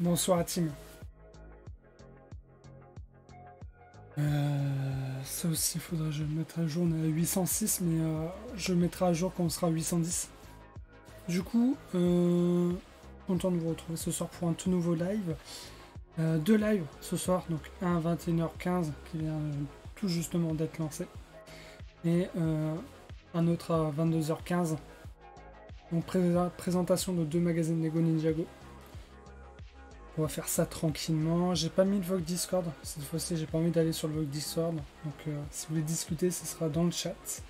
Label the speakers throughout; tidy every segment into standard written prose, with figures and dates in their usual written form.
Speaker 1: Bonsoir à team. Ça aussi, faudrait que je le mette à jour. On est à 806, mais je le mettrai à jour quand on sera à 810. Du coup, content de vous retrouver ce soir pour un tout nouveau live. Deux lives ce soir, donc un à 21h15 qui vient tout justement d'être lancé. Et un autre à 22h15. Donc présentation de deux magazines Lego Ninjago. On va faire ça tranquillement. J'ai pas mis le Vogue Discord. Cette fois-ci, j'ai pas envie d'aller sur le Vogue Discord. Donc, si vous voulez discuter, ce sera dans le chat.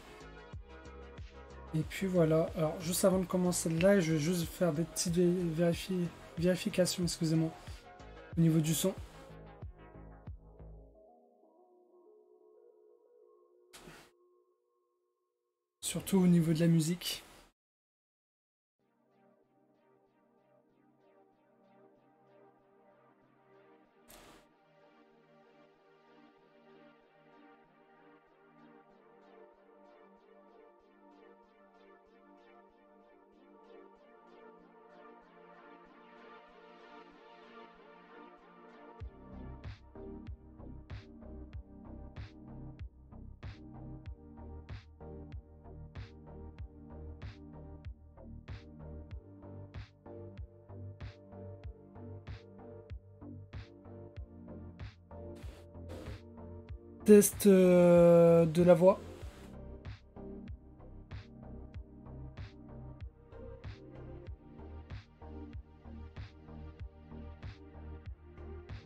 Speaker 1: Et puis voilà. Alors, juste avant de commencer le live, je vais juste faire des petites vérifications, excusez-moi, au niveau du son. Surtout au niveau de la musique. Test de la voix.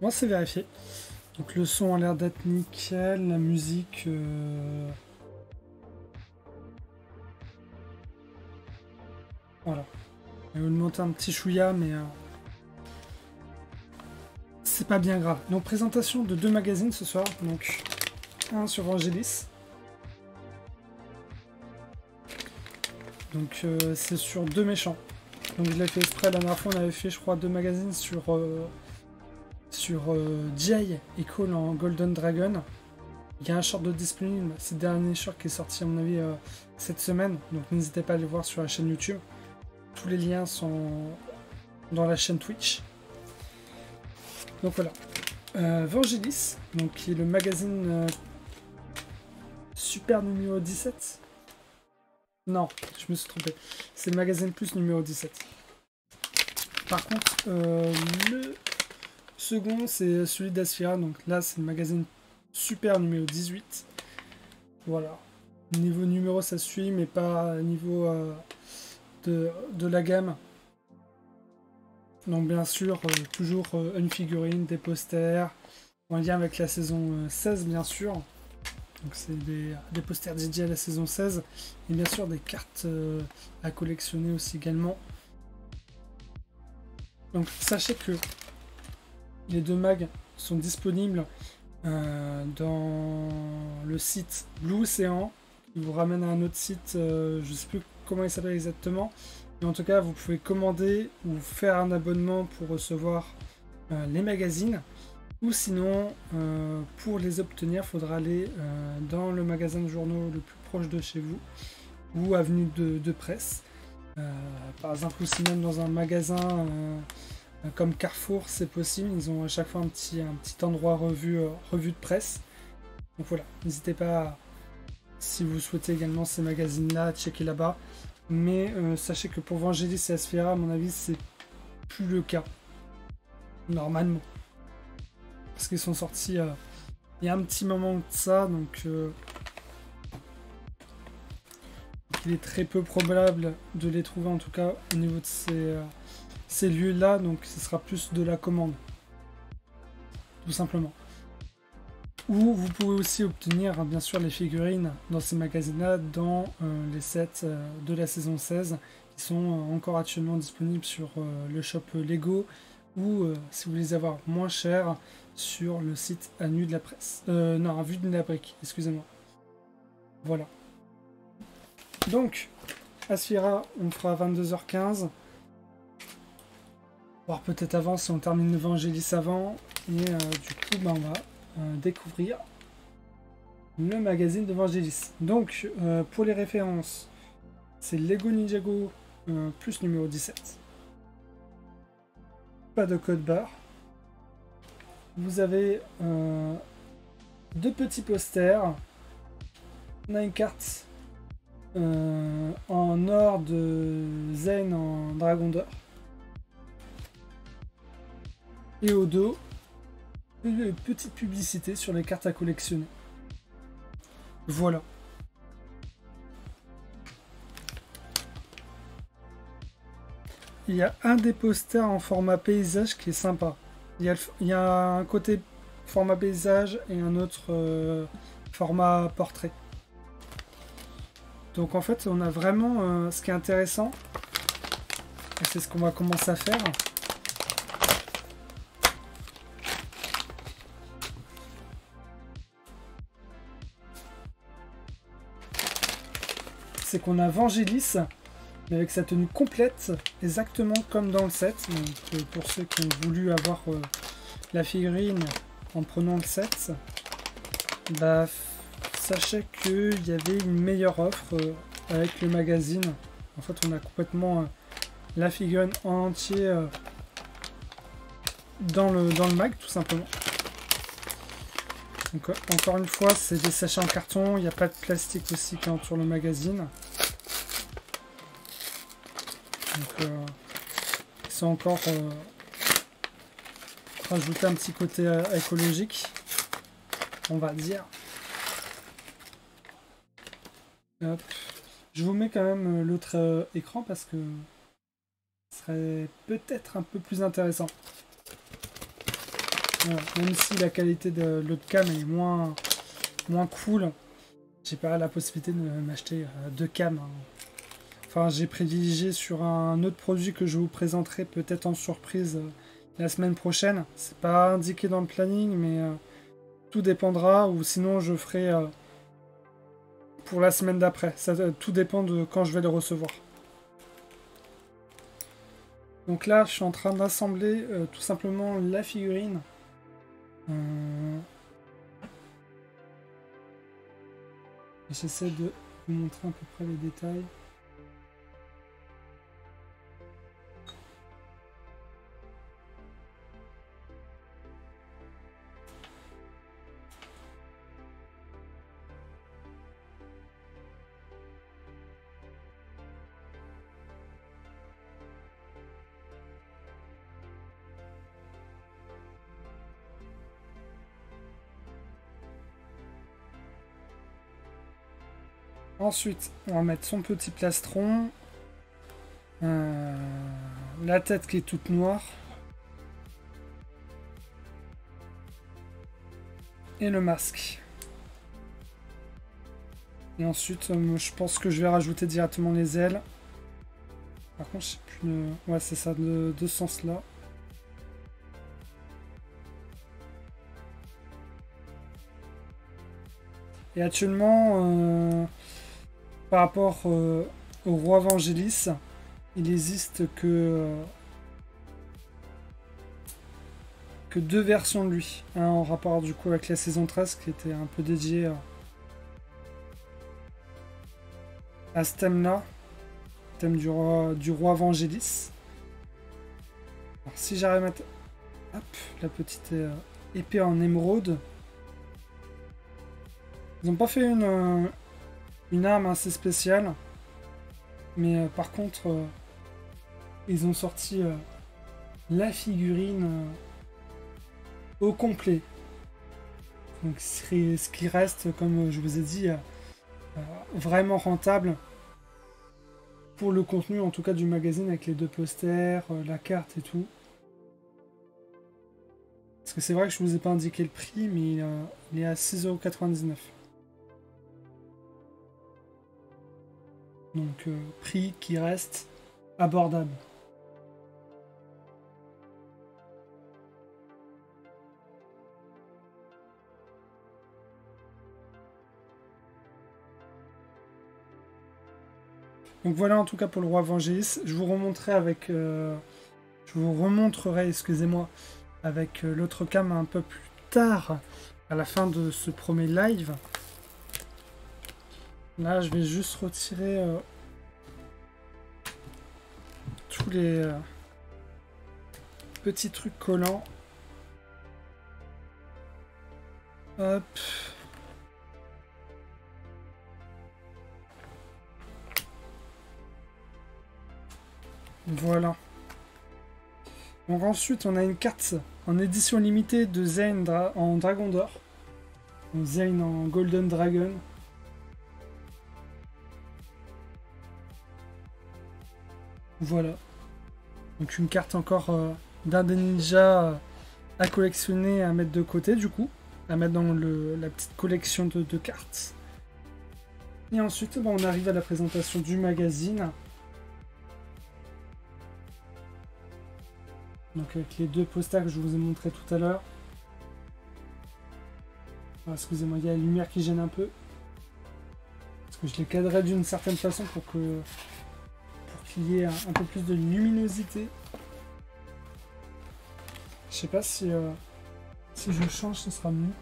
Speaker 1: Moi, c'est vérifié. Donc le son a l'air d'être nickel, la musique... Voilà. Je vais vous monter un petit chouïa, mais... c'est pas bien grave. Donc présentation de deux magazines ce soir. Donc un sur Vangelis. Donc c'est sur deux méchants. Donc je l'ai fait exprès, la dernière fois on avait fait je crois deux magazines sur Jay et Cole en Golden Dragon. Il y a un short de disponible, c'est le dernier short qui est sorti à mon avis cette semaine. Donc n'hésitez pas à aller voir sur la chaîne YouTube. Tous les liens sont dans la chaîne Twitch. Donc voilà. Vangelis, donc qui est le magazine Super numéro 17. Non, je me suis trompé. C'est le magazine plus numéro 17. Par contre, le second, c'est celui d'Asphira. Donc là, c'est le magazine Super numéro 18. Voilà. Niveau numéro, ça suit, mais pas niveau de la gamme. Donc bien sûr, toujours une figurine, des posters, en lien avec la saison 16, bien sûr. Donc c'est des posters dédiés à la saison 16. Et bien sûr des cartes à collectionner aussi également. Donc sachez que les deux mags sont disponibles dans le site Blue Ocean. Il vous ramène à un autre site, je ne sais plus comment il s'appelle exactement. Mais en tout cas, vous pouvez commander ou faire un abonnement pour recevoir les magazines. Ou sinon, pour les obtenir, il faudra aller dans le magasin de journaux le plus proche de chez vous ou avenue de presse. Par exemple, ou si même dans un magasin comme Carrefour, c'est possible. Ils ont à chaque fois un petit endroit revue de presse. Donc voilà, n'hésitez pas, si vous souhaitez également ces magazines-là, à checker là-bas. Mais sachez que pour Vangelis et Asphira, à mon avis, c'est plus le cas. Normalement. Parce qu'ils sont sortis il y a un petit moment de ça, donc il est très peu probable de les trouver, en tout cas au niveau de ces lieux-là, donc ce sera plus de la commande. Tout simplement. Ou vous pouvez aussi obtenir bien sûr les figurines dans ces magazines-là, dans les sets de la saison 16, qui sont encore actuellement disponibles sur le shop Lego, ou si vous voulez les avoir moins cher, sur le site à nu de la presse. Non, à vue de la brique, excusez-moi. Voilà. Donc, Asphira, on fera à 22h15. Voire peut-être avant si on termine Vangelis avant. Et du coup, on va découvrir le magazine de Vangelis. Donc, pour les références, c'est Lego Ninjago plus numéro 17. pas de code barre. Vous avez deux petits posters. On a une carte en or de Zen en Dragon d'Or. Et au dos, une petite publicité sur les cartes à collectionner. Voilà. Il y a un des posters en format paysage qui est sympa. Il y a un côté format paysage et un autre format portrait. Donc en fait, on a vraiment ce qui est intéressant. Et c'est ce qu'on va commencer à faire. C'est qu'on a Vangelis, mais avec sa tenue complète, exactement comme dans le set. Donc, pour ceux qui ont voulu avoir la figurine en prenant le set, bah, sachez qu'il y avait une meilleure offre avec le magazine. En fait, on a complètement la figurine en entier dans le mag, tout simplement. Donc, encore une fois, c'est des sachets en carton, il n'y a pas de plastique aussi qui entoure le magazine. Donc, ils sont encore rajouter un petit côté écologique, on va dire. Hop. Je vous mets quand même l'autre écran parce que ce serait peut-être un peu plus intéressant. Voilà. Même si la qualité de l'autre cam est moins cool, j'ai pas la possibilité de m'acheter deux cams. Hein. Enfin, j'ai privilégié sur un autre produit que je vous présenterai peut-être en surprise la semaine prochaine. C'est pas indiqué dans le planning, mais tout dépendra, ou sinon je ferai pour la semaine d'après. Ça, tout dépend de quand je vais les recevoir. Donc là, je suis en train d'assembler tout simplement la figurine. J'essaie de vous montrer à peu près les détails. Ensuite, on va mettre son petit plastron. La tête qui est toute noire. Et le masque. Et ensuite, je pense que je vais rajouter directement les ailes. Par contre, je sais plus... Ouais, c'est ça, de ce sens-là. Et actuellement... par rapport au roi Vangelis, il n'existe que deux versions de lui. Un en rapport du coup avec la saison 13 qui était un peu dédié à ce thème-là, thème du roi Vangelis. Alors si j'arrive à mettre hop, la petite épée en émeraude. Ils n'ont pas fait une arme assez spéciale, mais par contre ils ont sorti la figurine au complet, donc ce qui reste, comme je vous ai dit, vraiment rentable pour le contenu en tout cas du magazine, avec les deux posters, la carte et tout. Parce que c'est vrai que je vous ai pas indiqué le prix, mais il est à 6,99 €. Donc prix qui reste abordable. Donc voilà en tout cas pour le roi Vangelis. Je vous remontrerai avec excusez-moi, avec l'autre cam un peu plus tard, à la fin de ce premier live. Là, je vais juste retirer tous les petit truc collant. Hop. Voilà. Donc ensuite, on a une carte en édition limitée de Zayn en Dragon d'Or. Zayn en Golden Dragon. Voilà. Donc une carte encore d'un des ninjas à collectionner, à mettre de côté du coup. À mettre dans la petite collection de cartes. Et ensuite, on arrive à la présentation du magazine. Donc avec les deux posters que je vous ai montré tout à l'heure. Excusez-moi, il y a la lumière qui gêne un peu. Parce que je les cadrais d'une certaine façon pour qu'il y ait un peu plus de luminosité. Je sais pas si je change, ce sera mieux.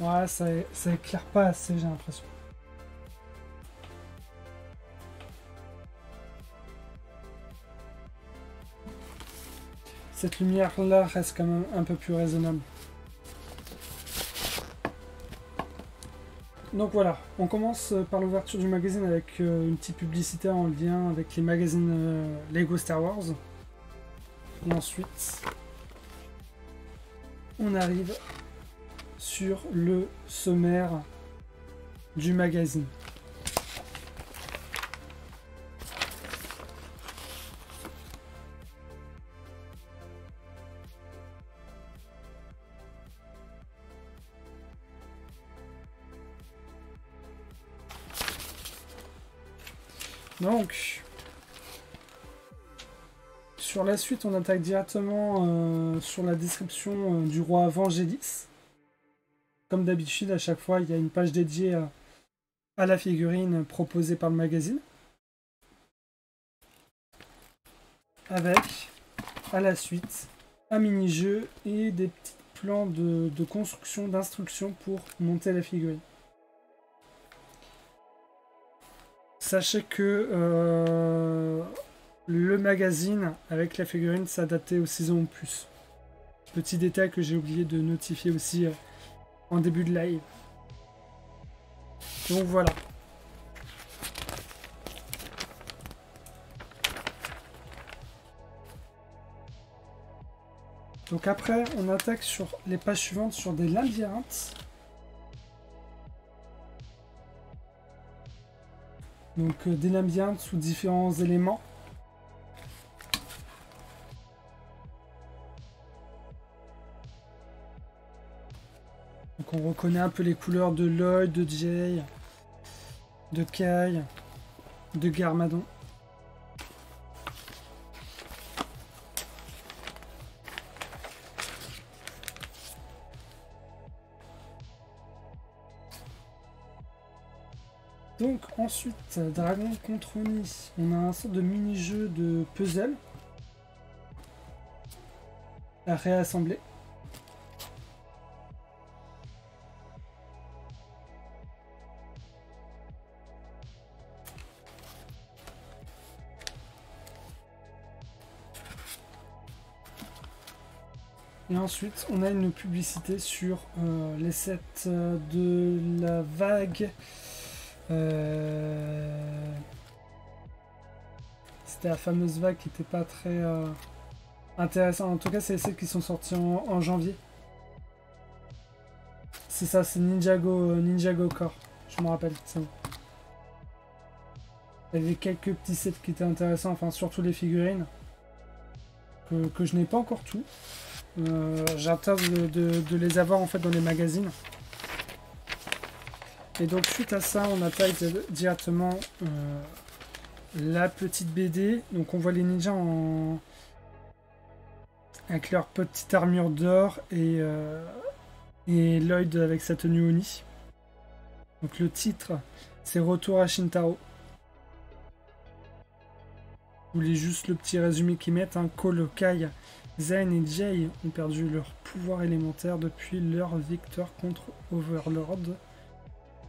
Speaker 1: Ouais, ça éclaire pas assez, j'ai l'impression. Cette lumière-là reste quand même un peu plus raisonnable. Donc voilà, on commence par l'ouverture du magazine avec une petite publicité en lien avec les magazines Lego Star Wars. Et ensuite, on arrive sur le sommaire du magazine. Donc, sur la suite, on attaque directement sur la description du roi Vangelis. Comme d'habitude, à chaque fois, il y a une page dédiée à la figurine proposée par le magazine. Avec, à la suite, un mini-jeu et des petits plans de construction, d'instruction pour monter la figurine. Sachez que le magazine avec la figurine s'adaptait aux saisons plus. Petit détail que j'ai oublié de notifier aussi en début de live. Donc voilà. Donc après, on attaque sur les pages suivantes sur des labyrinthes. Donc des labyrinthes sous différents éléments. Donc on reconnaît un peu les couleurs de Lloyd, de Jay, de Kai, de Garmadon. Donc ensuite, Dragon contre Oni, on a un sorte de mini-jeu de puzzle à réassembler. Et ensuite, on a une publicité sur les sets de la vague. C'était la fameuse vague qui n'était pas très intéressante. En tout cas, c'est celles qui sont sorties en janvier. C'est ça, c'est Ninjago Core. Je me rappelle, c'est bon. Il y avait quelques petits sets qui étaient intéressants, enfin surtout les figurines. Que je n'ai pas encore tout. J'attends de les avoir en fait dans les magazines. Et donc suite à ça, on attaque directement la petite BD. Donc on voit les ninjas avec leur petite armure d'or et Lloyd avec sa tenue Oni. Donc le titre, c'est Retour à Shintaro. Vous voulez juste le petit résumé qu'ils mettent, Cole, Kai Zayn et Jay ont perdu leur pouvoir élémentaire depuis leur victoire contre Overlord.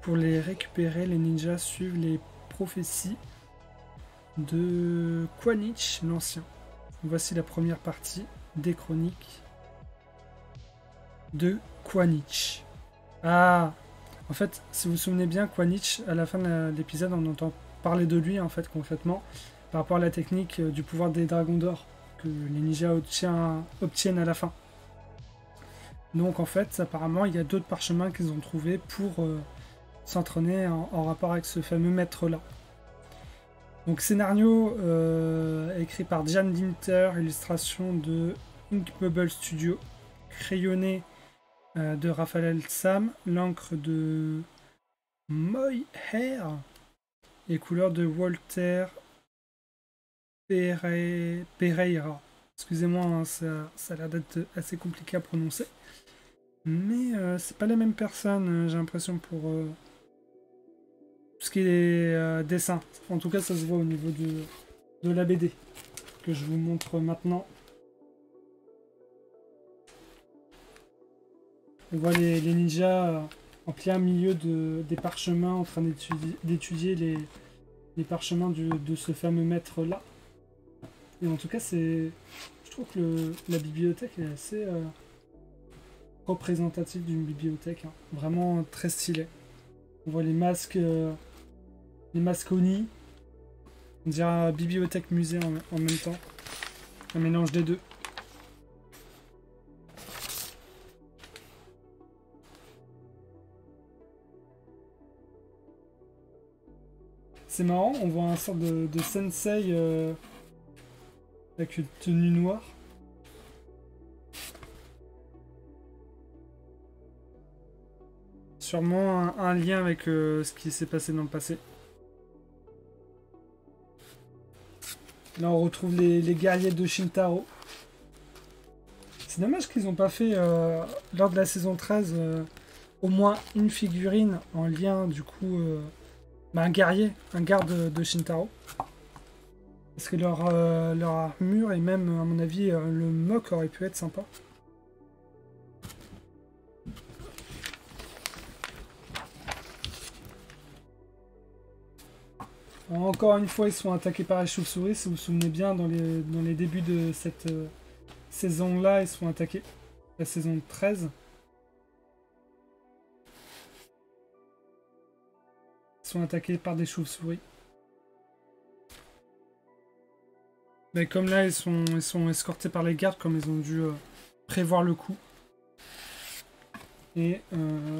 Speaker 1: Pour les récupérer, les ninjas suivent les prophéties de Kwanich l'Ancien. Voici la première partie des chroniques de Kwanich. Ah, en fait, si vous vous souvenez bien, Kwanich, à la fin de l'épisode, on entend parler de lui, en fait, concrètement, par rapport à la technique du pouvoir des dragons d'or que les ninjas obtiennent à la fin. Donc, en fait, apparemment, il y a d'autres parchemins qu'ils ont trouvés pour s'entraîner en rapport avec ce fameux maître-là. Donc, scénario écrit par Jan Dinter, illustration de Inkbubble Studio, crayonné de Raphaël Sam, l'encre de Moyher et couleur de Walter Pereira. Excusez-moi, hein, ça a l'air d'être assez compliqué à prononcer. Mais c'est pas les mêmes personnes, j'ai l'impression, pour tout ce qui est dessin. En tout cas, ça se voit au niveau de la BD, que je vous montre maintenant. On voit les ninjas en plein milieu des parchemins, en train d'étudier les parchemins de ce fameux maître-là. Et en tout cas, je trouve que la bibliothèque est assez représentative d'une bibliothèque. Hein. Vraiment très stylé. On voit les masques Oni. On dirait bibliothèque musée en même temps. Un mélange des deux. C'est marrant, on voit un sort de sensei avec une tenue noire. Sûrement un lien avec ce qui s'est passé dans le passé. Là on retrouve les guerriers de Shintaro. C'est dommage qu'ils n'ont pas fait lors de la saison 13 au moins une figurine en lien du coup un guerrier, un garde de Shintaro. Parce que leur armure et même à mon avis le mock aurait pu être sympa. Encore une fois, ils sont attaqués par les chauves-souris. Si vous vous souvenez bien, dans les débuts de cette saison-là, ils sont attaqués. La saison 13. Ils sont attaqués par des chauves-souris. Mais comme là, ils sont escortés par les gardes, comme ils ont dû prévoir le coup. Et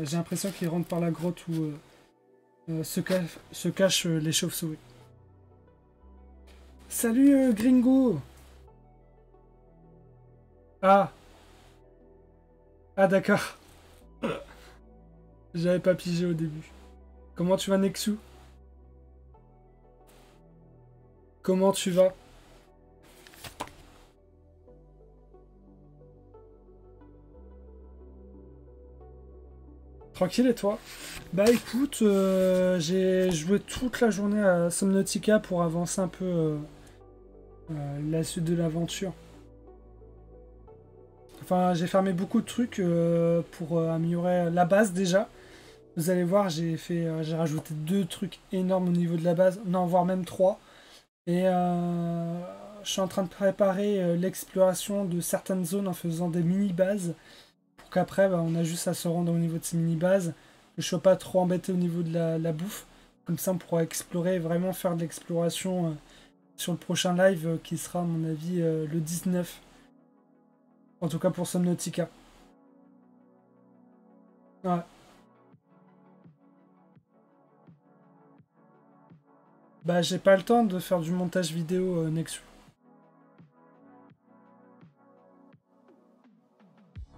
Speaker 1: j'ai l'impression qu'ils rentrent par la grotte où se cachent les chauves-souris. Salut Gringo! Ah! Ah d'accord. J'avais pas pigé au début. Comment tu vas Nexu? Comment tu vas? Tranquille et toi? Bah écoute, j'ai joué toute la journée à Subnautica pour avancer un peu la suite de l'aventure. Enfin, j'ai fermé beaucoup de trucs pour améliorer la base déjà. Vous allez voir, j'ai rajouté 2 trucs énormes au niveau de la base, non, voire même 3. Et je suis en train de préparer l'exploration de certaines zones en faisant des mini-bases. Pour qu'après, on a juste à se rendre au niveau de ces mini-bases. Que je ne sois pas trop embêté au niveau de la bouffe. Comme ça, on pourra explorer et vraiment faire de l'exploration sur le prochain live qui sera, à mon avis, le 19. En tout cas pour Subnautica. Ouais. Bah j'ai pas le temps de faire du montage vidéo Nexus.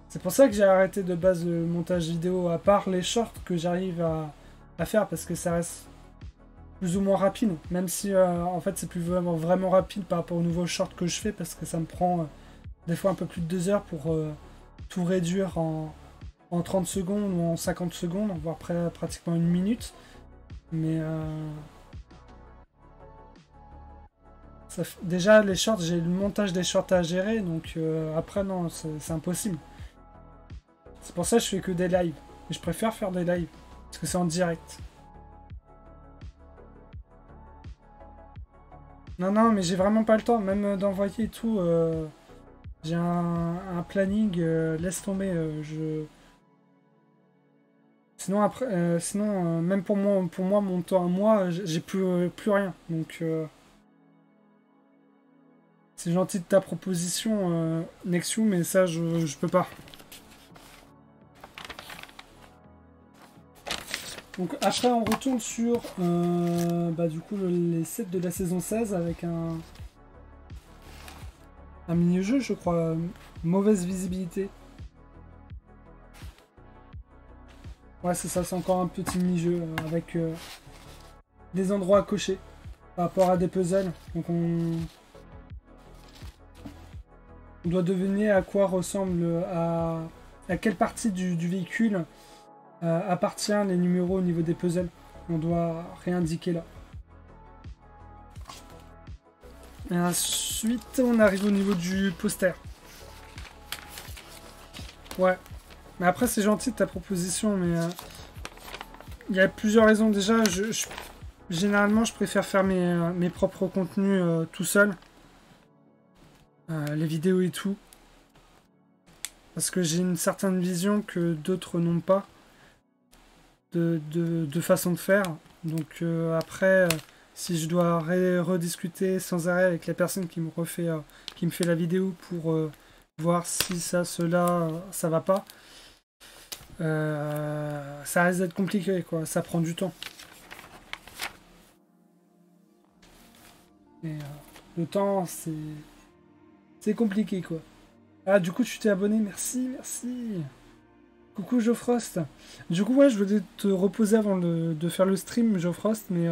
Speaker 1: C'est pour ça que j'ai arrêté de base le montage vidéo, à part les shorts que j'arrive à faire parce que ça reste plus ou moins rapide. Même si en fait c'est plus vraiment rapide par rapport aux nouveaux shorts que je fais parce que ça me prend des fois un peu plus de 2 heures pour tout réduire en 30 secondes ou en 50 secondes, voire pratiquement 1 minute. Mais Déjà, les shorts, j'ai le montage des shorts à gérer, donc après, non, c'est impossible. C'est pour ça que je fais que des lives. Et je préfère faire des lives, parce que c'est en direct. Non, non, mais j'ai vraiment pas le temps, même d'envoyer et tout. J'ai un planning, laisse tomber. Sinon, après, même pour moi, mon temps à moi, j'ai plus rien. Donc, c'est gentil de ta proposition, Nexu, mais ça, je peux pas. Donc après on retourne sur du coup les sets de la saison 16 avec un mini-jeu je crois, mauvaise visibilité. Ouais c'est ça, c'est encore un petit mini-jeu avec des endroits à cocher par rapport à des puzzles. Donc on doit deviner à quoi ressemble, à quelle partie du véhicule appartient les numéros au niveau des puzzles. On doit réindiquer là. Et ensuite, on arrive au niveau du poster. Ouais. Mais après, c'est gentil de ta proposition, mais il y a plusieurs raisons. Déjà, généralement, je préfère faire mes propres contenus tout seul. Les vidéos et tout. Parce que j'ai une certaine vision que d'autres n'ont pas. De façon de faire. Donc après, si je dois rediscuter sans arrêt avec la personne qui me fait la vidéo pour voir si cela, ça va pas, ça risque d'être compliqué, quoi. Ça prend du temps. Et le temps, c'est compliqué, quoi. Ah, du coup, tu t'es abonné, merci, merci. Coucou Geoffrost. Du coup, ouais, je voulais te reposer avant de faire le stream, Geoffrost, mais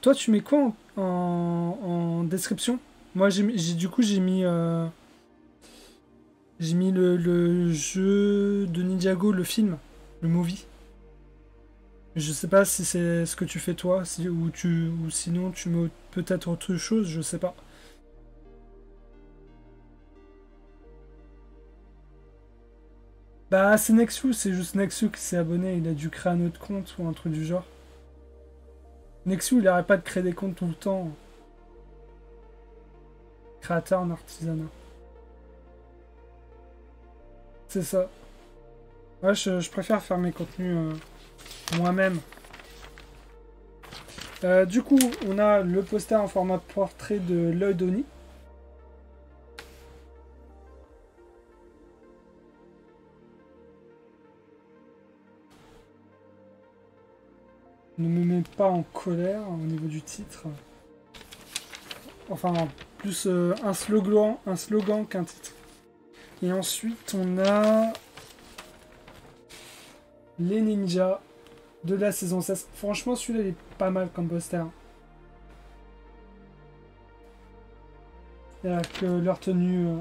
Speaker 1: toi, tu mets quoi en description? Moi, j'ai mis le jeu de Ninjago, le film, le movie. Je sais pas si c'est ce que tu fais toi, ou sinon tu mets peut-être autre chose, je sais pas. Bah, c'est Nexu, c'est juste Nexu qui s'est abonné, il a dû créer un autre compte ou un truc du genre. Nexu, il arrête pas de créer des comptes tout le temps. Créateur en artisanat. C'est ça. Ouais, je préfère faire mes contenus moi-même. Du coup, on a le poster en format portrait de Lloyd Oni. Ne me mets pas en colère au niveau du titre. Enfin, plus un slogan qu'un titre. Et ensuite, on a les ninjas de la saison 16. Franchement, celui-là, il est pas mal comme poster. Il y a que leur tenue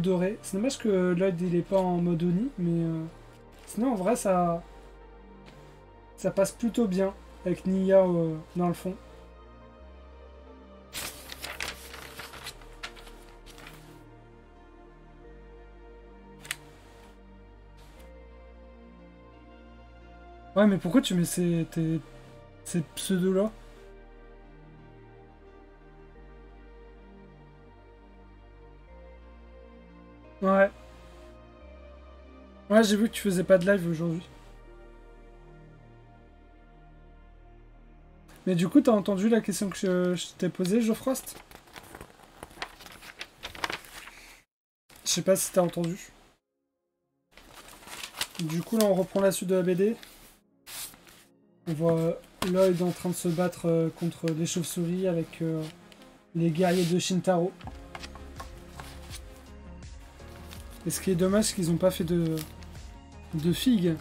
Speaker 1: dorée. C'est dommage que Lloyd, il est pas en mode Oni, mais sinon, en vrai, ça passe plutôt bien avec Nia dans le fond. Ouais, mais pourquoi tu mets ces pseudos-là? Ouais. Ouais, j'ai vu que tu faisais pas de live aujourd'hui. Mais du coup, t'as entendu la question que je t'ai posée, Geoffrost? Je sais pas si t'as entendu. Du coup, là, on reprend la suite de la BD. On voit Lloyd en train de se battre contre les chauves-souris avec les guerriers de Shintaro. Et ce qui est dommage, c'est qu'ils n'ont pas fait de figues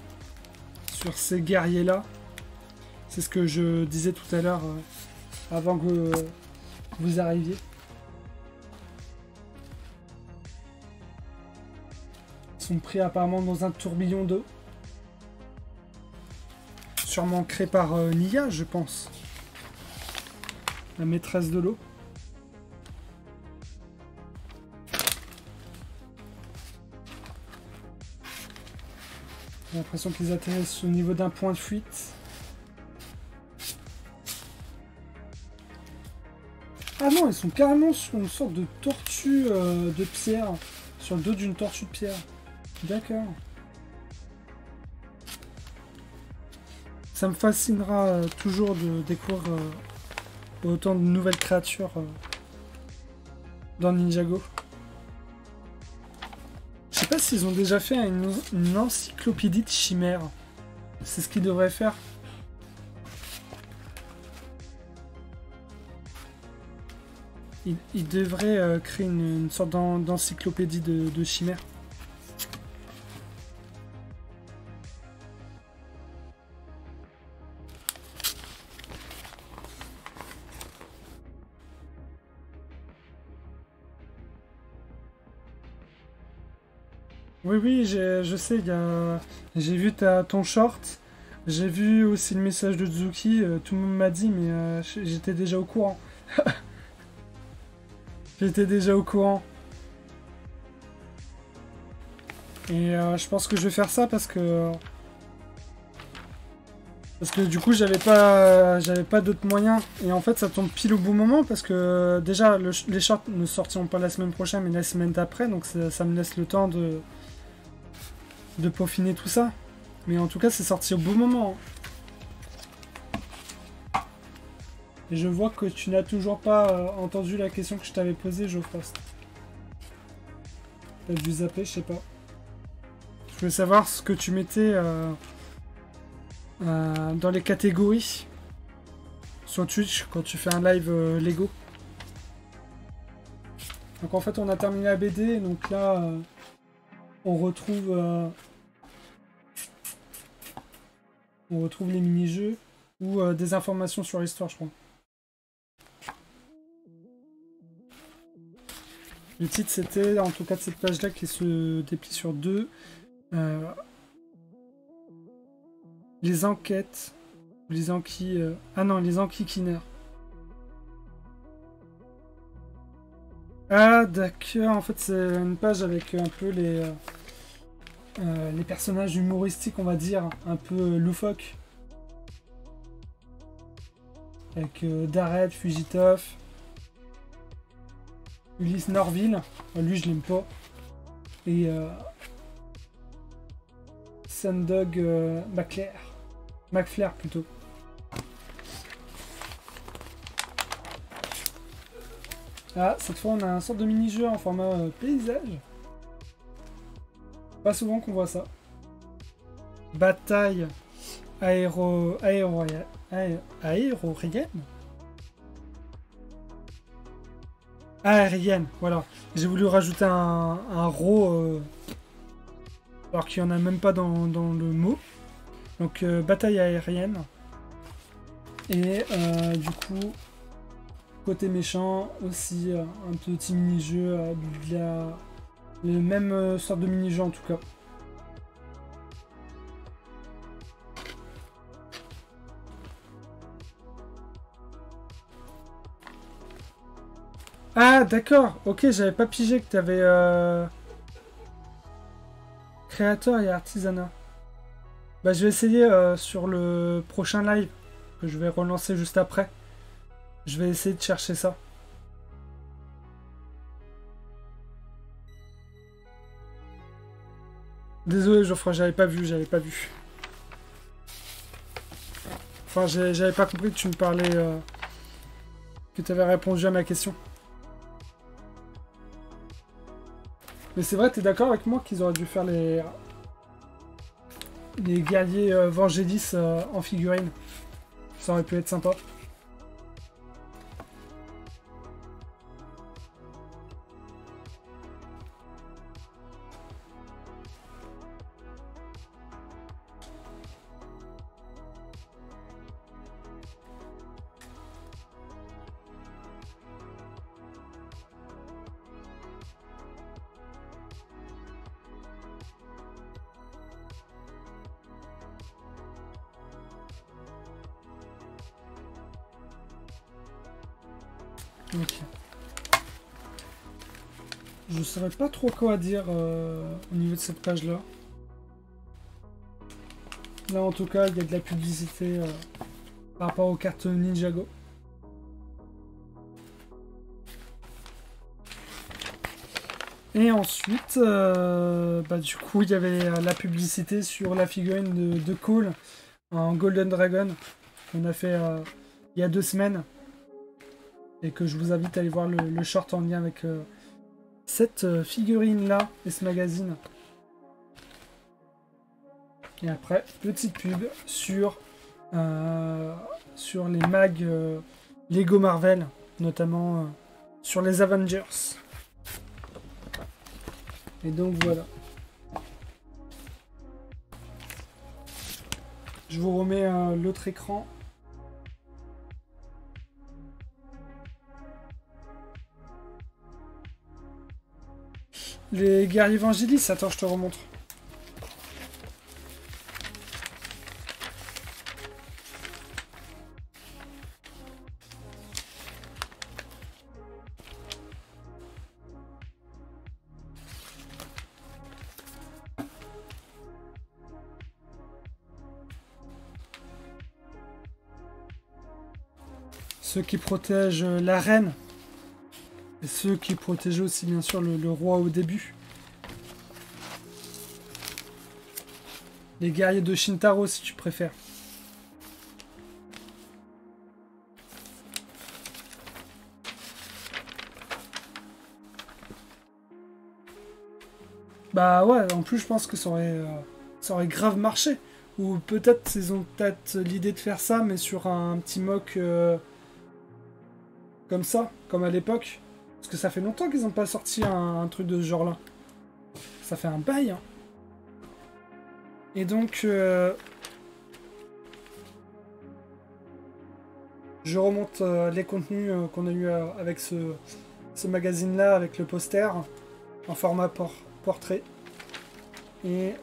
Speaker 1: sur ces guerriers-là. C'est ce que je disais tout à l'heure avant que vous arriviez. Ils sont pris apparemment dans un tourbillon d'eau. Sûrement créé par Nia, je pense. la maîtresse de l'eau. J'ai l'impression qu'ils atterrissent au niveau d'un point de fuite. Ah non, ils sont carrément sur une sorte de tortue de pierre. Sur le dos d'une tortue de pierre. D'accord. Ça me fascinera toujours de découvrir autant de nouvelles créatures dans Ninjago. Je sais pas s'ils ont déjà fait une encyclopédie de chimères. C'est ce qu'ils devraient faire. Ils devraient créer une sorte d'encyclopédie de chimères. Oui, oui, je sais, j'ai vu ton short, j'ai vu aussi le message de Zuki, tout le monde m'a dit, mais j'étais déjà au courant. J'étais déjà au courant. Et je pense que je vais faire ça parce que du coup j'avais pas d'autres moyens. Et en fait ça tombe pile au bon moment parce que déjà les shorts ne sortiront pas la semaine prochaine mais la semaine d'après, donc ça me laisse le temps de peaufiner tout ça. Mais en tout cas c'est sorti au bon moment. Et je vois que tu n'as toujours pas entendu la question que je t'avais posée, Geoffroy. T'as dû zapper, je sais pas. Je voulais savoir ce que tu mettais dans les catégories sur Twitch quand tu fais un live Lego. Donc en fait on a terminé la BD, donc là on retrouve les mini-jeux ou des informations sur l'histoire, je crois. Le titre c'était en tout cas de cette page là qui se déplie sur deux. Les enquêtes. Les enquis. Ah non, les enquiquineurs. Ah d'accord, en fait c'est une page avec un peu les personnages humoristiques, on va dire, un peu loufoques. Avec Darrell, Fugitov, Ulysse Norville, lui je l'aime pas. Et Sandog McFlair plutôt. Ah, cette fois on a un sorte de mini-jeu en format paysage. Pas souvent qu'on voit ça. Bataille aérienne. Aérienne, voilà. J'ai voulu rajouter un ro alors qu'il n'y en a même pas dans le mot. Donc bataille aérienne. Et du coup, côté méchant, aussi un petit mini-jeu, le même sorte de mini-jeu en tout cas. Ah d'accord, ok, j'avais pas pigé que t'avais créateur et artisanat. Bah je vais essayer sur le prochain live, que je vais relancer juste après. Je vais essayer de chercher ça. Désolé Geoffroy, j'avais pas vu. Enfin, j'avais pas compris que tu me parlais, que tu avais répondu à ma question. Mais c'est vrai, t'es d'accord avec moi qu'ils auraient dû faire les guerriers Vangelis en figurine. Ça aurait pu être sympa. Ok. Je ne saurais pas trop quoi dire au niveau de cette page-là. Là, en tout cas, il y a de la publicité par rapport aux cartes Ninjago. Et ensuite, du coup, il y avait la publicité sur la figurine de Cole en Golden Dragon qu'on a fait il y a 2 semaines. Et que je vous invite à aller voir le short en lien avec cette figurine-là et ce magazine. Et après, petite pub sur les mags Lego Marvel, notamment sur les Avengers. Et donc voilà. Je vous remets l'autre écran. Les guerriers évangélistes, attends, je te remontre. Ceux qui protègent la reine. Et ceux qui protégeaient aussi bien sûr le roi au début. Les guerriers de Shintaro si tu préfères. Bah ouais, en plus je pense que ça aurait grave marché. Ou peut-être ils ont peut-être l'idée de faire ça, mais sur un petit mock comme ça, comme à l'époque. Parce que ça fait longtemps qu'ils n'ont pas sorti un truc de ce genre-là. Ça fait un bail. Hein. Et donc, je remonte les contenus qu'on a eu avec ce magazine-là, avec le poster, en format portrait. Et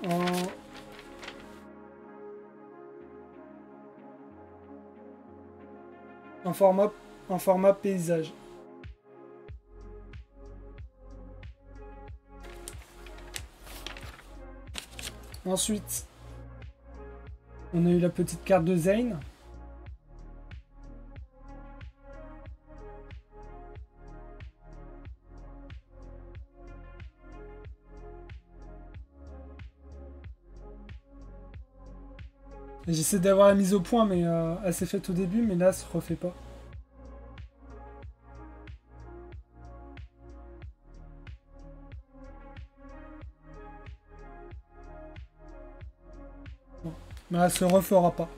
Speaker 1: en format paysage. Ensuite, on a eu la petite carte de Zane. J'essaie d'avoir la mise au point, mais elle s'est faite au début, mais là, elle se refait pas. Bon. Mais elle se refera pas.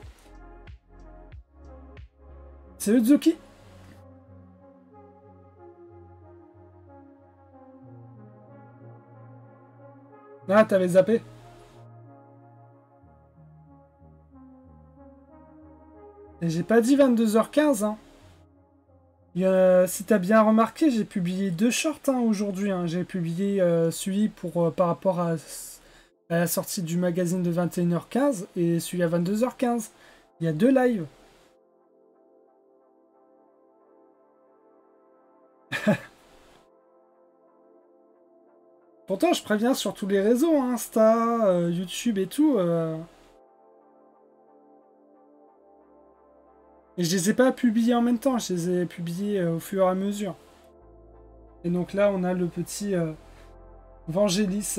Speaker 1: C'est Utsuki. Ah, t'avais zappé. Et j'ai pas dit 22h15, hein. Si t'as bien remarqué, j'ai publié 2 shorts hein, aujourd'hui. Hein. J'ai publié celui par rapport à la sortie du magazine de 21h15 et celui à 22h15. Il y a 2 lives. Pourtant, je préviens sur tous les réseaux, hein, Insta, YouTube et tout. Et je les ai pas publiés en même temps, je les ai publiés au fur et à mesure. Et donc là, on a le petit Vangelis.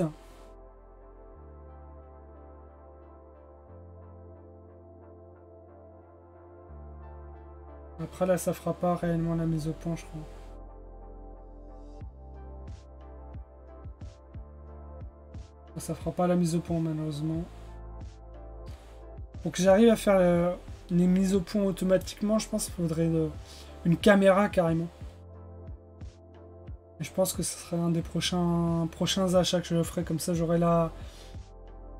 Speaker 1: Après là, ça fera pas réellement la mise au point, je crois. Ça fera pas la mise au point, malheureusement. Pour que j'arrive à faire les mises au point automatiquement, je pense qu'il faudrait une caméra carrément. Et je pense que ce serait un des prochains achats que je ferai. Comme ça, j'aurai la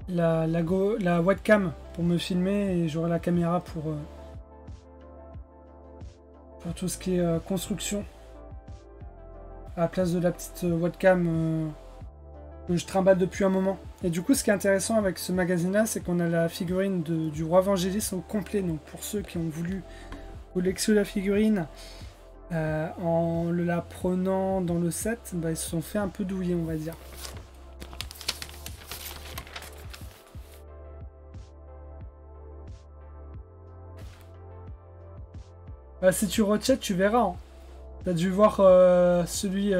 Speaker 1: webcam pour me filmer et j'aurai la caméra pour tout ce qui est construction. À la place de la petite webcam que je trimballe depuis un moment. Et du coup, ce qui est intéressant avec ce magazine-là, c'est qu'on a la figurine du roi Vangelis au complet. Donc pour ceux qui ont voulu collectionner la figurine, En la prenant dans le set, bah, ils se sont fait un peu douiller, on va dire. Bah, si tu rechecks, tu verras. Hein. T'as dû voir celui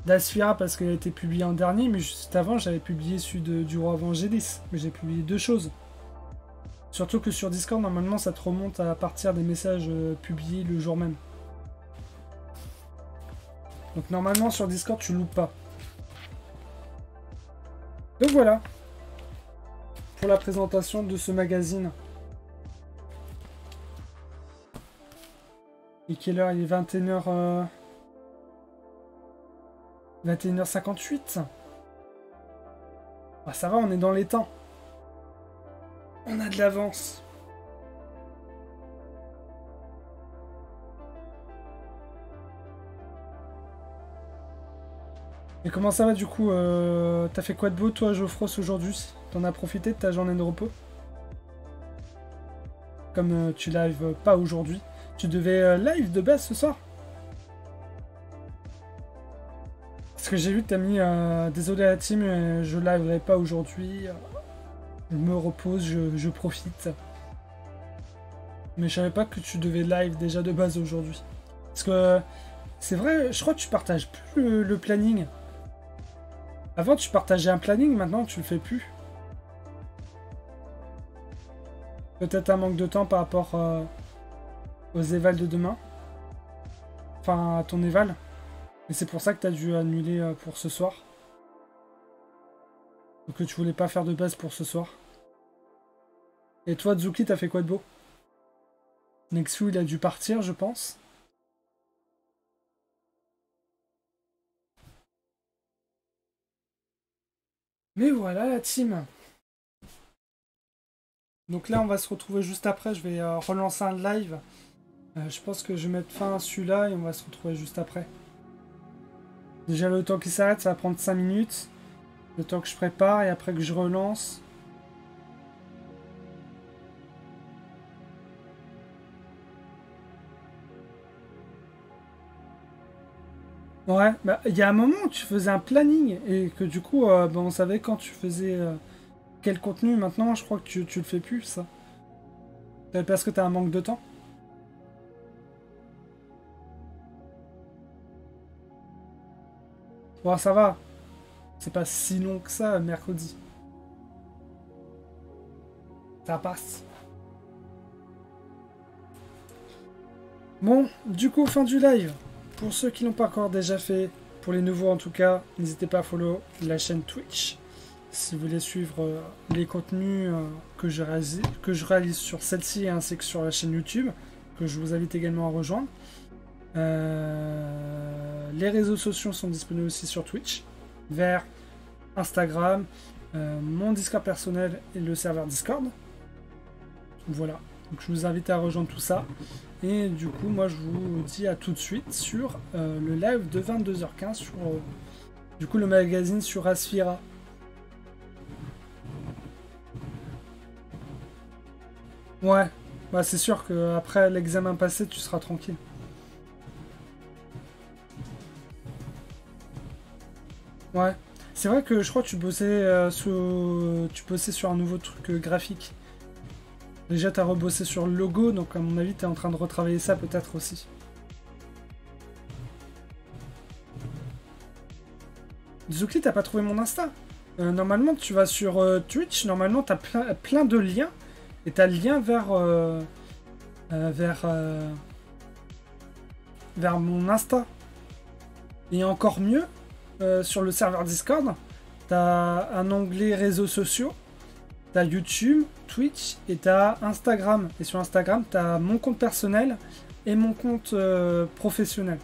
Speaker 1: d'Asphira parce qu'il a été publié en dernier, mais juste avant, j'avais publié celui du roi Vangelis. Mais j'ai publié deux choses. Surtout que sur Discord, normalement, ça te remonte à partir des messages publiés le jour même. Donc normalement, sur Discord, tu loupes pas. Donc voilà. Pour la présentation de ce magazine. Et quelle heure? Il est 21h... 21h58. Ah, ça va, on est dans les temps. On a de l'avance. Et comment ça va du coup t'as fait quoi de beau toi Geoffros aujourd'hui? T'en as profité de ta journée de repos? Comme tu live pas aujourd'hui. Tu devais live de base ce soir? Parce que j'ai vu que t'as mis désolé à la team, je liverai pas aujourd'hui. Je me repose, je profite. Mais je savais pas que tu devais live déjà de base aujourd'hui. Parce que c'est vrai, je crois que tu partages plus le planning. Avant tu partageais un planning, maintenant tu le fais plus. Peut-être un manque de temps par rapport aux évals de demain. Enfin, à ton éval. Et c'est pour ça que tu as dû annuler pour ce soir. Ou que tu voulais pas faire de base pour ce soir. Et toi, Zuki, t'as fait quoi de beau? Nexu, il a dû partir, je pense. Mais voilà la team. Donc là, on va se retrouver juste après. Je vais relancer un live. Je pense que je vais mettre fin à celui-là et on va se retrouver juste après. Déjà, le temps qui s'arrête, ça va prendre 5 minutes. Le temps que je prépare et après que je relance. Ouais, bah il y a un moment où tu faisais un planning et que du coup, bah, on savait quand tu faisais quel contenu. Maintenant, je crois que tu le fais plus, ça. Parce que t'as un manque de temps. Bon, ça va. C'est pas si long que ça, mercredi. Ça passe. Bon, du coup, fin du live. Pour ceux qui l'ont pas encore déjà fait, pour les nouveaux en tout cas, n'hésitez pas à follow la chaîne Twitch. Si vous voulez suivre les contenus que je réalise sur celle-ci ainsi que sur la chaîne YouTube, que je vous invite également à rejoindre. Les réseaux sociaux sont disponibles aussi sur Twitch, vers Instagram, mon Discord personnel et le serveur Discord. Voilà, donc je vous invite à rejoindre tout ça. Et du coup, moi je vous dis à tout de suite sur le live de 22h15 sur du coup le magazine sur Asphira. Ouais, bah c'est sûr que après l'examen passé, tu seras tranquille. Ouais, c'est vrai que je crois que tu bossais sur un nouveau truc graphique. Déjà, t'as rebossé sur le logo, donc à mon avis, t'es en train de retravailler ça peut-être aussi. Zuki, t'as pas trouvé mon Insta? Normalement, tu vas sur Twitch, normalement, t'as plein de liens, et t'as le lien vers mon Insta. Et encore mieux, sur le serveur Discord, t'as un onglet réseaux sociaux, t'as YouTube, Twitch et t'as Instagram. Et sur Instagram, t'as mon compte personnel et mon compte professionnel.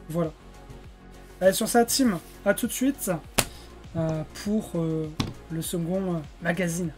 Speaker 1: Voilà. Allez, sur ça, team, à tout de suite pour le second magazine.